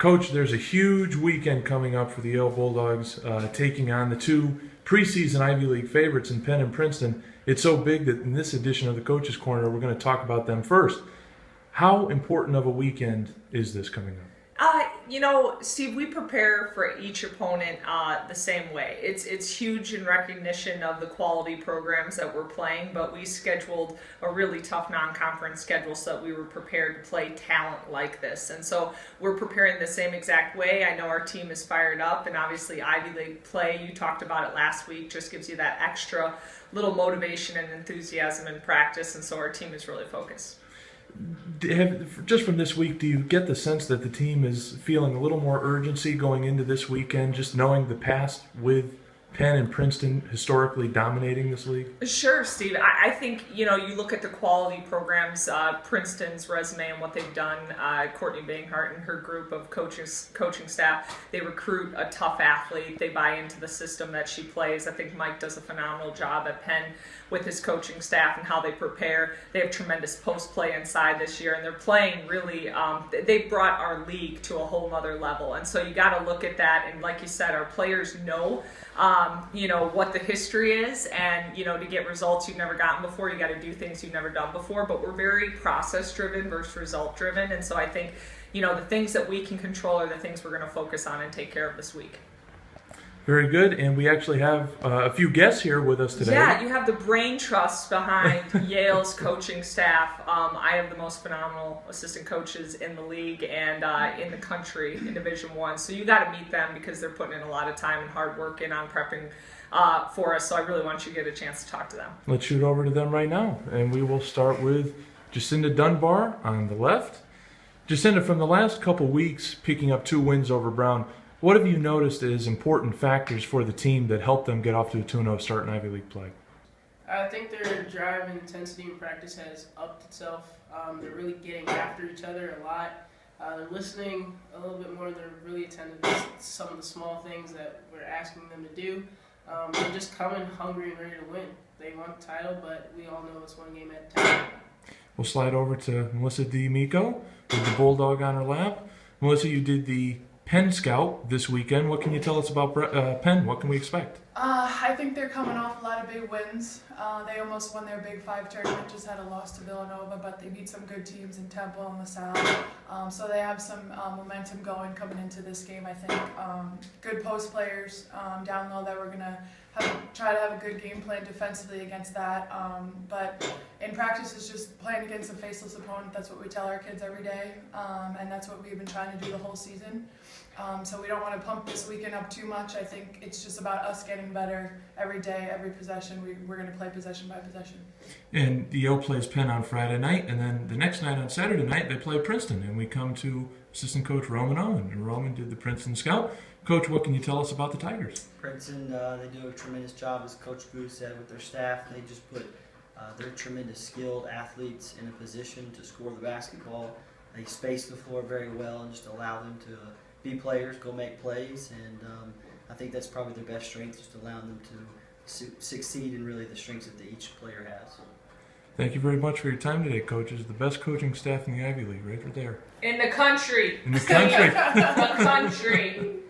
Coach, there's a huge weekend coming up for the Yale Bulldogs, taking on the two preseason Ivy League favorites in Penn and Princeton. It's so big that in this edition of the Coach's Corner, we're going to talk about them first. How important of a weekend is this coming up? Steve, we prepare for each opponent the same way. It's huge in recognition of the quality programs that we're playing, but we scheduled a really tough non-conference schedule so that we were prepared to play talent like this. And so we're preparing the same exact way. I know our team is fired up, and obviously Ivy League play, you talked about it last week, just gives you that extra little motivation and enthusiasm in practice, and so our team is really focused. Just from this week, do you get the sense that the team is feeling a little more urgency going into this weekend, just knowing the past with Penn and Princeton historically dominating this league? Sure, Steve. I think, you look at the quality programs, Princeton's resume and what they've done, Courtney Banghart and her group of coaching staff, they recruit a tough athlete. They buy into the system that she plays. I think Mike does a phenomenal job at Penn with his coaching staff and how they prepare. They have tremendous post-play inside this year, and they're playing really, they've brought our league to a whole nother level. And so you got to look at that, and like you said, our players know what the history is, and to get results you've never gotten before, you got to do things you've never done before. But we're very process driven versus result driven, and so I think the things that we can control are the things we're going to focus on and take care of this week. Very good, and we actually have a few guests here with us today. Yeah, you have the brain trust behind Yale's coaching staff. I have the most phenomenal assistant coaches in the league and in the country in Division I. So you got to meet them because they're putting in a lot of time and hard work in on prepping for us. So I really want you to get a chance to talk to them. Let's shoot over to them right now, and we will start with Jacinda Dunbar on the left. Jacinda, from the last couple weeks, picking up 2 wins over Brown, what have you noticed as important factors for the team that helped them get off to a 2-0 start in Ivy League play? I think their drive and intensity in practice has upped itself. They're really getting after each other a lot. They're listening a little bit more. They're really attentive to some of the small things that we're asking them to do. They're just coming hungry and ready to win. They want the title, but we all know it's one game at a time. We'll slide over to Melissa D'Amico with the Bulldog on her lap. Melissa, you did the Penn Scout this weekend. What can you tell us about Penn? What can we expect? I think they're coming off a lot of big wins. They almost won their Big 5 tournament, just had a loss to Villanova, but they beat some good teams in Temple and LaSalle. So they have some momentum going coming into this game, I think. Good post players down low that we're going to try to have a good game plan defensively against that. But in practice, it's just playing against a faceless opponent. That's what we tell our kids every day, and that's what we've been trying to do the whole season. So we don't want to pump this weekend up too much. I think it's just about us getting better every day, every possession. We're going to play possession by possession. And Yale plays Penn on Friday night, and then the next night on Saturday night they play Princeton, and we come to assistant coach Roman Owen, and Roman did the Princeton Scout. Coach, what can you tell us about the Tigers? Princeton, they do a tremendous job, as Coach Guth said, with their staff. They just put their tremendous skilled athletes in a position to score the basketball. They space the floor very well and just allow them to be players, go make plays, and I think that's probably their best strength, just allowing them to succeed in really the strengths that each player has. Thank you very much for your time today, coaches. The best coaching staff in the Ivy League, right there. In the country. In the country. The country.